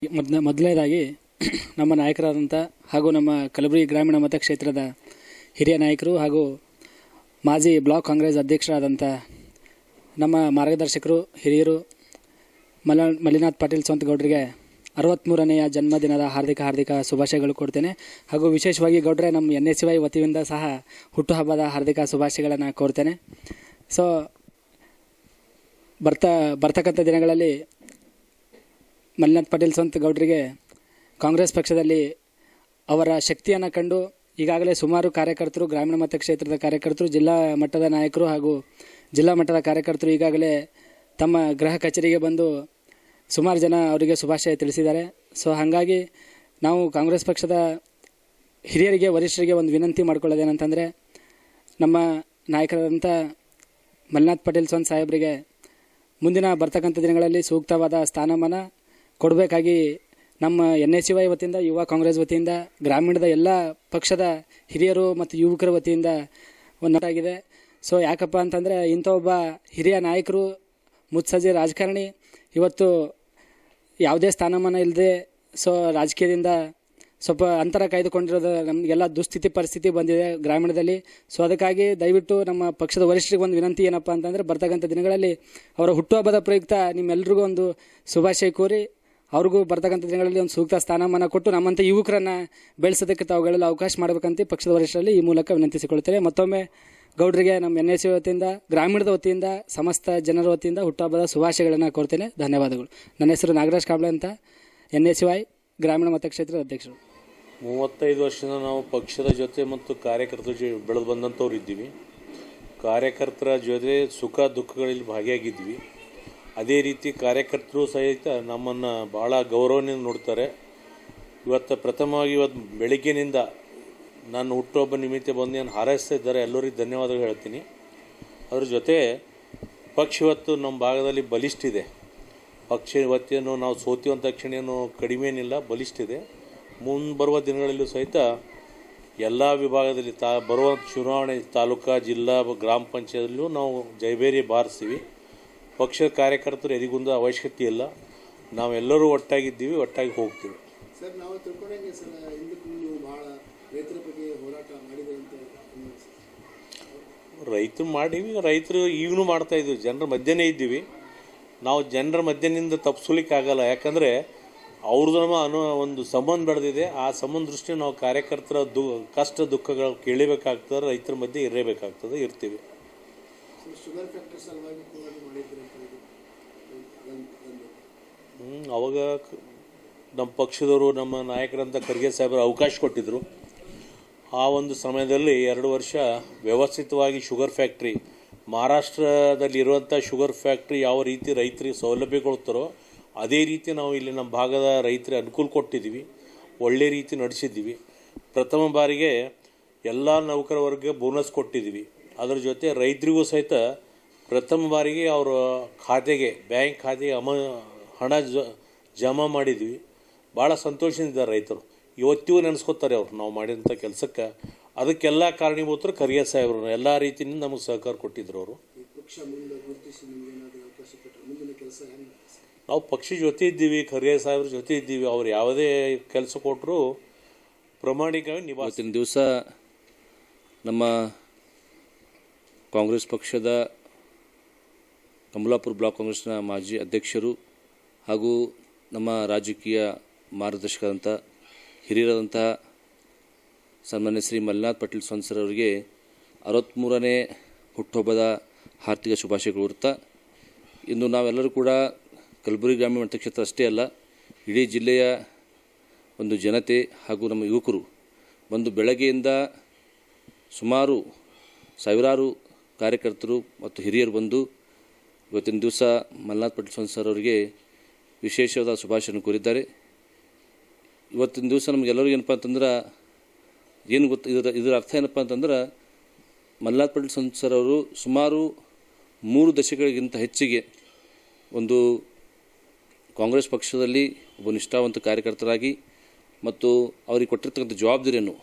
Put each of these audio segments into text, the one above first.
ಮೊದಲನೇದಾಗಿ ನಮ್ಮ ನಾಯಕರಾದಂಥ ಹಾಗೂ ನಮ್ಮ ಕಲಬುರಗಿ ಗ್ರಾಮೀಣ ಮತಕ್ಷೇತ್ರದ ಹಿರಿಯ ನಾಯಕರು ಹಾಗೂ ಮಾಜಿ ಬ್ಲಾಕ್ ಕಾಂಗ್ರೆಸ್ ಅಧ್ಯಕ್ಷರಾದಂಥ ನಮ್ಮ ಮಾರ್ಗದರ್ಶಕರು ಹಿರಿಯರು ಮಲ್ಲಿನಾಥ್ ಪಾಟೀಲ್ ಸ್ವಂತಗೌಡರಿಗೆ 63ನೇಯ ಜನ್ಮದಿನದ ಹಾರ್ದಿಕ ಶುಭಾಶಯಗಳು ಕೊಡ್ತೇನೆ. ಹಾಗೂ ವಿಶೇಷವಾಗಿ ಗೌಡ್ರೆ ನಮ್ಮ NSY ವತಿಯಿಂದ ಸಹ ಹುಟ್ಟುಹಬ್ಬದ ಹಾರ್ದಿಕ ಶುಭಾಶಯಗಳನ್ನು ಕೋರ್ತೇನೆ. ಸೊ ಬರ್ತಕ್ಕಂಥ ದಿನಗಳಲ್ಲಿ ಮಲ್ಲಿನಾಥ್ ಪಾಟೀಲ್ ಸ್ವಂತಗೌಡರಿಗೆ ಕಾಂಗ್ರೆಸ್ ಪಕ್ಷದಲ್ಲಿ ಅವರ ಶಕ್ತಿಯನ್ನು ಕಂಡು ಈಗಾಗಲೇ ಸುಮಾರು ಕಾರ್ಯಕರ್ತರು, ಗ್ರಾಮೀಣ ಮತಕ್ಷೇತ್ರದ ಕಾರ್ಯಕರ್ತರು, ಜಿಲ್ಲಾ ಮಟ್ಟದ ನಾಯಕರು ಹಾಗೂ ಜಿಲ್ಲಾ ಮಟ್ಟದ ಕಾರ್ಯಕರ್ತರು ಈಗಾಗಲೇ ತಮ್ಮ ಗೃಹ ಕಚೇರಿಗೆ ಬಂದು ಸುಮಾರು ಜನ ಅವರಿಗೆ ಶುಭಾಶಯ ತಿಳಿಸಿದ್ದಾರೆ. ಸೊ ಹಾಗಾಗಿ ನಾವು ಕಾಂಗ್ರೆಸ್ ಪಕ್ಷದ ಹಿರಿಯರಿಗೆ, ವರಿಷ್ಠರಿಗೆ ಒಂದು ವಿನಂತಿ ಮಾಡ್ಕೊಳ್ಳೋದೇನಂತಂದರೆ, ನಮ್ಮ ನಾಯಕರಾದಂಥ ಮಲ್ಲಿನಾಥ್ ಪಾಟೀಲ್ ಸ್ವಂತ ಸಾಹೇಬರಿಗೆ ಮುಂದಿನ ಬರ್ತಕ್ಕಂಥ ದಿನಗಳಲ್ಲಿ ಸೂಕ್ತವಾದ ಸ್ಥಾನಮಾನ ಕೊಡಬೇಕಾಗಿ ನಮ್ಮ NSY ವತಿಯಿಂದ, ಯುವ ಕಾಂಗ್ರೆಸ್ ವತಿಯಿಂದ, ಗ್ರಾಮೀಣದ ಎಲ್ಲ ಪಕ್ಷದ ಹಿರಿಯರು ಮತ್ತು ಯುವಕರ ವತಿಯಿಂದ ಒಂದಾಗಿದೆ. ಸೊ ಯಾಕಪ್ಪ ಅಂತಂದರೆ, ಇಂಥ ಒಬ್ಬ ಹಿರಿಯ ನಾಯಕರು, ಮುತ್ಸಜ್ಜೆ ರಾಜಕಾರಣಿ ಇವತ್ತು ಯಾವುದೇ ಸ್ಥಾನಮಾನ ಇಲ್ಲದೆ ಸೊ ರಾಜಕೀಯದಿಂದ ಸ್ವಲ್ಪ ಅಂತರ ಕಾಯ್ದುಕೊಂಡಿರೋದು ನಮಗೆಲ್ಲ ದುಸ್ಥಿತಿ ಪರಿಸ್ಥಿತಿ ಬಂದಿದೆ ಗ್ರಾಮೀಣದಲ್ಲಿ. ಸೊ ಅದಕ್ಕಾಗಿ ದಯವಿಟ್ಟು ನಮ್ಮ ಪಕ್ಷದ ವರಿಷ್ಠರಿಗೆ ಒಂದು ವಿನಂತಿ ಏನಪ್ಪ ಅಂತಂದರೆ, ಬರ್ತಕ್ಕಂಥ ದಿನಗಳಲ್ಲಿ ಅವರ ಹುಟ್ಟುಹಬ್ಬದ ಪ್ರಯುಕ್ತ ನಿಮ್ಮೆಲ್ಲರಿಗೂ ಒಂದು ಶುಭಾಶಯ ಕೋರಿ ಅವ್ರಿಗೂ ಬರ್ತಕ್ಕಂಥ ದಿನಗಳಲ್ಲಿ ಒಂದು ಸೂಕ್ತ ಸ್ಥಾನಮಾನ ಕೊಟ್ಟು ನಮ್ಮಂಥ ಯುವಕರನ್ನು ಬೆಳೆಸೋದಕ್ಕೆ ತಾವುಗಳೆಲ್ಲ ಅವಕಾಶ ಮಾಡಬೇಕಂತ ಪಕ್ಷದ ವರಿಷ್ಠರಲ್ಲಿ ಈ ಮೂಲಕ ವಿನಂತಿಸಿಕೊಳ್ತೇನೆ. ಮತ್ತೊಮ್ಮೆ ಗೌಡರಿಗೆ ನಮ್ಮ NSY ವತಿಯಿಂದ, ಗ್ರಾಮೀಣದ ವತಿಯಿಂದ, ಸಮಸ್ತ ಜನರ ವತಿಯಿಂದ ಹುಟ್ಟುಹಬ್ಬದ ಶುಭಾಶಯಗಳನ್ನು ಕೋರ್ತೇನೆ. ಧನ್ಯವಾದಗಳು. ನನ್ನ ಹೆಸರು ನಾಗರಾಜ್ ಕಾಂಬ್ಳೆ ಅಂತ, NSY ಗ್ರಾಮೀಣ ಮತಕ್ಷೇತ್ರದ ಅಧ್ಯಕ್ಷರು. 35 ವರ್ಷದಿಂದ ನಾವು ಪಕ್ಷದ ಜೊತೆ ಮತ್ತು ಕಾರ್ಯಕರ್ತರ ಜೊತೆ ಬೆಳೆದು ಬಂದಂಥವ್ರು ಇದ್ದೀವಿ. ಕಾರ್ಯಕರ್ತರ ಜೊತೆ ಸುಖ ದುಃಖಗಳಲ್ಲಿ ಭಾಗಿಯಾಗಿದ್ವಿ. ಅದೇ ರೀತಿ ಕಾರ್ಯಕರ್ತರು ಸಹಿತ ನಮ್ಮನ್ನು ಭಾಳ ಗೌರವದಿಂದ ನೋಡ್ತಾರೆ. ಪ್ರಥಮವಾಗಿ ಇವತ್ತು ಬೆಳಗ್ಗಿನಿಂದ ನಾನು ಹುಟ್ಟುಹಬ್ಬ ನಿಮಿತ್ತ ಬಂದು ನಾನು ಹಾರೈಸ್ತಾ ಇದ್ದಾರೆ. ಎಲ್ಲರಿಗೂ ಧನ್ಯವಾದಗಳು ಹೇಳ್ತೀನಿ. ಅದ್ರ ಜೊತೆ ಪಕ್ಷ ಇವತ್ತು ನಮ್ಮ ಭಾಗದಲ್ಲಿ ಬಲಿಷ್ಠಿದೆ. ಪಕ್ಷ ಇವತ್ತೇನು ನಾವು ಸೋತಿವಂಥ ತಕ್ಷಣ ಏನು ಕಡಿಮೆ ಏನಿಲ್ಲ, ಬಲಿಷ್ಠಿದೆ. ಮುಂದೆ ಬರುವ ದಿನಗಳಲ್ಲೂ ಸಹಿತ ಎಲ್ಲ ವಿಭಾಗದಲ್ಲಿ ಬರುವ ಚುನಾವಣೆ ತಾಲೂಕಾ, ಜಿಲ್ಲಾ, ಗ್ರಾಮ ಪಂಚಾಯತ್ಲ್ಲೂ ನಾವು ಜಯಬೇರಿ ಬಾರಿಸ್ತೀವಿ. ಪಕ್ಷದ ಕಾರ್ಯಕರ್ತರು ಎದಿಗುಂದ ಅವಶ್ಯಕತೆ ಇಲ್ಲ. ನಾವೆಲ್ಲರೂ ಒಟ್ಟಾಗಿದ್ದೀವಿ, ಒಟ್ಟಾಗಿ ಹೋಗ್ತೀವಿ. ಸರ್, ನಾವು ತಿಳ್ಕೊಂಡಂಗೆ ಸರ್, ಹಿಂದಕ್ಕೆ ನೀವು ಭಾಳ ರೈತರ ಬಗ್ಗೆ ಹೋರಾಟ ಮಾಡಿದೆ ಅಂತ. ರೈತರು ಮಾಡೀವಿ, ರೈತರು ಈಗಲೂ ಮಾಡ್ತಾಯಿದ್ದೀವಿ, ಜನರ ಮಧ್ಯನೇ ಇದ್ದೀವಿ. ನಾವು ಜನರ ಮಧ್ಯನಿಂದ ತಪ್ಪಿಸ್ಲಿಕ್ಕಾಗಲ್ಲ. ಯಾಕಂದರೆ ಅವ್ರದ್ದು ನಮ್ಮ ಒಂದು ಸಂಬಂಧ ಬೆಳೆದಿದೆ. ಆ ಸಂಬಂಧ ದೃಷ್ಟಿ ನಾವು ಕಾರ್ಯಕರ್ತರ ಕಷ್ಟ ದುಃಖಗಳು ಕೇಳಬೇಕಾಗ್ತದೆ, ರೈತರ ಮಧ್ಯೆ ಇರಬೇಕಾಗ್ತದೆ, ಇರ್ತೀವಿ. ಶುಗರ್ ಫ್ಯಾಕ್ಟರಿ ಸಲುವಾಗಿ ಹೋರಾಟ ಮಾಡಿದ್ರೆ ಅವಾಗ ನಮ್ಮ ಪಕ್ಷದವರು, ನಮ್ಮ ನಾಯಕರಂತ ಖರ್ಗೆ ಸಾಹೇಬರು ಅವಕಾಶ ಕೊಟ್ಟಿದ್ದರು. ಆ ಒಂದು ಸಮಯದಲ್ಲಿ 2 ವರ್ಷ ವ್ಯವಸ್ಥಿತವಾಗಿ ಶುಗರ್ ಫ್ಯಾಕ್ಟ್ರಿ, ಮಹಾರಾಷ್ಟ್ರದಲ್ಲಿ ಇರುವಂಥ ಶುಗರ್ ಫ್ಯಾಕ್ಟ್ರಿ ಯಾವ ರೀತಿ ರೈತರಿಗೆ ಸೌಲಭ್ಯ ಕೊಡ್ತಾರೋ ಅದೇ ರೀತಿ ನಾವು ಇಲ್ಲಿ ನಮ್ಮ ಭಾಗದ ರೈತರಿಗೆ ಅನುಕೂಲ ಕೊಟ್ಟಿದ್ದೀವಿ, ಒಳ್ಳೆ ರೀತಿ ನಡೆಸಿದ್ದೀವಿ. ಪ್ರಥಮ ಬಾರಿಗೆ ಎಲ್ಲ ನೌಕರ ವರ್ಗ ಬೋನಸ್ ಕೊಟ್ಟಿದ್ದೀವಿ. ಅದರ ಜೊತೆ ರೈತರಿಗೂ ಸಹಿತ ಪ್ರಥಮ ಬಾರಿಗೆ ಅವರ ಖಾತೆಗೆ, ಬ್ಯಾಂಕ್ ಖಾತೆಗೆ ಹಣ ಜಮಾ ಮಾಡಿದ್ವಿ. ಭಾಳ ಸಂತೋಷದಿಂದಿದ್ದಾರೆ ರೈತರು. ಇವತ್ತಿಗೂ ನೆನೆಸ್ಕೊತಾರೆ ಅವ್ರು ನಾವು ಮಾಡಿದಂಥ ಕೆಲಸಕ್ಕೆ. ಅದಕ್ಕೆಲ್ಲ ಕಾರಣೀಭೂತರು ಖರ್ಗೆ ಸಾಹೇಬರು ಎಲ್ಲ ರೀತಿಯಿಂದ ನಮಗೆ ಸಹಕಾರ ಕೊಟ್ಟಿದ್ರು. ಅವರು ನಾವು ಪಕ್ಷ ಜೊತೆ ಇದ್ದೀವಿ, ಖರ್ಗೆ ಸಾಹೇಬ್ರ ಜೊತೆ ಇದ್ದೀವಿ. ಅವ್ರು ಯಾವುದೇ ಕೆಲಸ ಕೊಟ್ಟರು ಪ್ರಾಮಾಣಿಕವಾಗಿ ಇವತ್ತಿನ ದಿವಸ ನಮ್ಮ ಕಾಂಗ್ರೆಸ್ ಪಕ್ಷದ ಕಮಲಾಪುರ ಬ್ಲಾಕ್ ಕಾಂಗ್ರೆಸ್ನ ಮಾಜಿ ಅಧ್ಯಕ್ಷರು ಹಾಗೂ ನಮ್ಮ ರಾಜಕೀಯ ಮಾರ್ಗದರ್ಶಕರಂಥ ಹಿರಿಯರಾದಂತಹ ಸನ್ಮಾನ್ಯ ಶ್ರೀ ಮಲ್ಲಿನಾಥ್ ಪಾಟೀಲ್ ಸ್ವಂತ ಅವರಿಗೆ 63ನೇ ಹುಟ್ಟುಹಬ್ಬದ ಹಾರ್ದಿಕ ಶುಭಾಶಯಗಳು ಇರುತ್ತಾ. ಇಂದು ನಾವೆಲ್ಲರೂ ಕೂಡ ಕಲಬುರಗಿ ಗ್ರಾಮೀಣ ಮತಕ್ಷೇತ್ರ ಅಷ್ಟೇ ಅಲ್ಲ, ಇಡೀ ಜಿಲ್ಲೆಯ ಒಂದು ಜನತೆ ಹಾಗೂ ನಮ್ಮ ಯುವಕರು ಒಂದು ಬೆಳಗ್ಗೆಯಿಂದ ಸುಮಾರು ಸಾವಿರಾರು ಕಾರ್ಯಕರ್ತರು ಮತ್ತು ಹಿರಿಯರು ಬಂದು ಇವತ್ತಿನ ದಿವಸ ಮಲ್ಲಿನಾಥ್ ಪಾಟೀಲ್ ಸ್ವಂತ ಅವರಿಗೆ ವಿಶೇಷವಾದ ಶುಭಾಶಯವನ್ನು ಕೋರಿದ್ದಾರೆ. ಇವತ್ತಿನ ದಿವಸ ನಮಗೆಲ್ಲರಿಗೂ ಏನಪ್ಪ ಅಂತಂದ್ರೆ ಏನು ಇದರ ಅರ್ಥ ಏನಪ್ಪ ಅಂತಂದ್ರೆ, ಮಲ್ಲಿನಾಥ್ ಪಾಟೀಲ್ ಸ್ವಂತ ಅವರು ಸುಮಾರು 3 ದಶಕಗಳಿಗಿಂತ ಹೆಚ್ಚಿಗೆ ಒಂದು ಕಾಂಗ್ರೆಸ್ ಪಕ್ಷದಲ್ಲಿ ಒಬ್ಬ ನಿಷ್ಠಾವಂತ ಕಾರ್ಯಕರ್ತರಾಗಿ ಮತ್ತು ಅವರಿಗೆ ಕೊಟ್ಟಿರ್ತಕ್ಕಂಥ ಜವಾಬ್ದಾರಿಯನ್ನು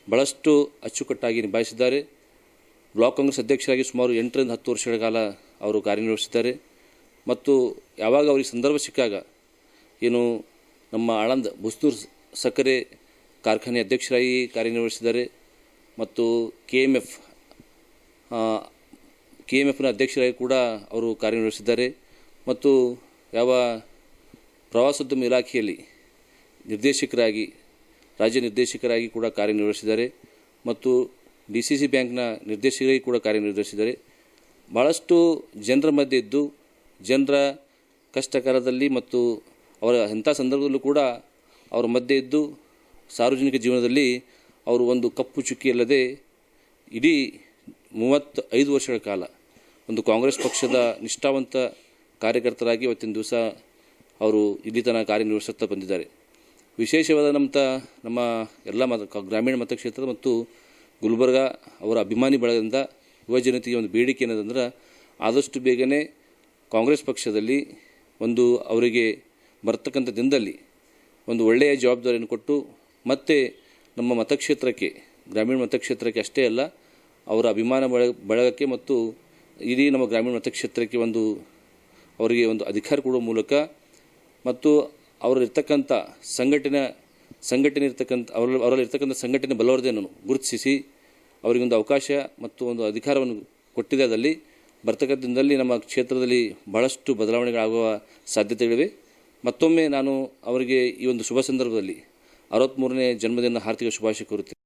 ಭಾಳಷ್ಟು ಅಚ್ಚುಕಟ್ಟಾಗಿ ನಿಭಾಯಿಸಿದ್ದಾರೆ. ಬ್ಲಾಕ್ ಕಾಂಗ್ರೆಸ್ ಅಧ್ಯಕ್ಷರಾಗಿ ಸುಮಾರು 8ರಿಂದ 10 ವರ್ಷಗಳ ಕಾಲ ಅವರು ಕಾರ್ಯನಿರ್ವಹಿಸಿದ್ದಾರೆ. ಮತ್ತು ಯಾವಾಗ ಅವರಿಗೆ ಸಂದರ್ಭ ಸಿಕ್ಕಾಗ ಏನು ನಮ್ಮ ಆಳಂದ ಬುಸ್ತೂರು ಸಕ್ಕರೆ ಕಾರ್ಖಾನೆ ಅಧ್ಯಕ್ಷರಾಗಿ ಕಾರ್ಯನಿರ್ವಹಿಸಿದ್ದಾರೆ ಮತ್ತು KMFನ ಅಧ್ಯಕ್ಷರಾಗಿ ಕೂಡ ಅವರು ಕಾರ್ಯನಿರ್ವಹಿಸಿದ್ದಾರೆ ಮತ್ತು ಯಾವ ಪ್ರವಾಸೋದ್ಯಮ ಇಲಾಖೆಯಲ್ಲಿ ರಾಜ್ಯ ನಿರ್ದೇಶಕರಾಗಿ ಕೂಡ ಕಾರ್ಯನಿರ್ವಹಿಸಿದ್ದಾರೆ ಮತ್ತು DCC ಬ್ಯಾಂಕ್ನ ನಿರ್ದೇಶಕರಾಗಿ ಕೂಡ ಕಾರ್ಯನಿರ್ವಹಿಸಿದ್ದಾರೆ. ಭಾಳಷ್ಟು ಜನರ ಮಧ್ಯೆ ಇದ್ದು ಜನರ ಕಷ್ಟಕಾಲದಲ್ಲಿ ಮತ್ತು ಅವರ ಅಂಥ ಸಂದರ್ಭದಲ್ಲೂ ಕೂಡ ಅವರ ಮಧ್ಯೆ ಇದ್ದು ಸಾರ್ವಜನಿಕ ಜೀವನದಲ್ಲಿ ಅವರು ಒಂದು ಕಪ್ಪು ಚುಕ್ಕಿ ಅಲ್ಲದೆ ಇಡೀ 35 ವರ್ಷಗಳ ಕಾಲ ಒಂದು ಕಾಂಗ್ರೆಸ್ ಪಕ್ಷದ ನಿಷ್ಠಾವಂತ ಕಾರ್ಯಕರ್ತರಾಗಿ ಇವತ್ತಿನ ದಿವಸ ಅವರು ಇಲ್ಲಿ ತನಕ ಕಾರ್ಯನಿರ್ವಹಿಸುತ್ತಾ ಬಂದಿದ್ದಾರೆ. ವಿಶೇಷವಾದ ನಮ್ಮ ಎಲ್ಲ ಗ್ರಾಮೀಣ ಮತಕ್ಷೇತ್ರದ ಮತ್ತು ಗುಲ್ಬರ್ಗಾ ಅವರ ಅಭಿಮಾನಿ ಬಳಗದಿಂದ ಯುವಜನತೆಗೆ ಒಂದು ಬೇಡಿಕೆ ಏನದಂದ್ರೆ ಆದಷ್ಟು ಬೇಗನೆ ಕಾಂಗ್ರೆಸ್ ಪಕ್ಷದಲ್ಲಿ ಒಂದು ಅವರಿಗೆ ಬರ್ತಕ್ಕಂಥ ದಿನದಲ್ಲಿ ಒಂದು ಒಳ್ಳೆಯ ಜವಾಬ್ದಾರಿಯನ್ನು ಕೊಟ್ಟು ಮತ್ತೆ ನಮ್ಮ ಮತಕ್ಷೇತ್ರಕ್ಕೆ ಗ್ರಾಮೀಣ ಮತಕ್ಷೇತ್ರಕ್ಕೆ ಅಷ್ಟೇ ಅಲ್ಲ ಅವರ ಅಭಿಮಾನ ಬಳಗಕ್ಕೆ ಮತ್ತು ಇಡೀ ನಮ್ಮ ಗ್ರಾಮೀಣ ಮತಕ್ಷೇತ್ರಕ್ಕೆ ಅವರಿಗೆ ಒಂದು ಅಧಿಕಾರ ಕೊಡುವ ಮೂಲಕ ಮತ್ತು ಅವರಲ್ಲಿರ್ತಕ್ಕಂಥ ಸಂಘಟನೆ ಇರ್ತಕ್ಕಂಥ ಅವರಲ್ಲಿರ್ತಕ್ಕಂಥ ಸಂಘಟನೆ ಬಲವರ್ಧನೆಯನ್ನು ಗುರುತಿಸಿ ಅವರಿಗೊಂದು ಅವಕಾಶ ಮತ್ತು ಒಂದು ಅಧಿಕಾರವನ್ನು ಕೊಟ್ಟಿದೆ. ಅದರಲ್ಲಿ ಬರ್ತಕ್ಕಂಥ ದಿನದಲ್ಲಿ ನಮ್ಮ ಕ್ಷೇತ್ರದಲ್ಲಿ ಬಹಳಷ್ಟು ಬದಲಾವಣೆಗಳಾಗುವ ಸಾಧ್ಯತೆಗಳಿವೆ. ಮತ್ತೊಮ್ಮೆ ನಾನು ಅವರಿಗೆ ಈ ಒಂದು ಶುಭ ಸಂದರ್ಭದಲ್ಲಿ 63ನೇ ಜನ್ಮದಿನ ಹಾರ್ದಿಕ ಶುಭಾಶಯ ಕೋರುತ್ತೇನೆ.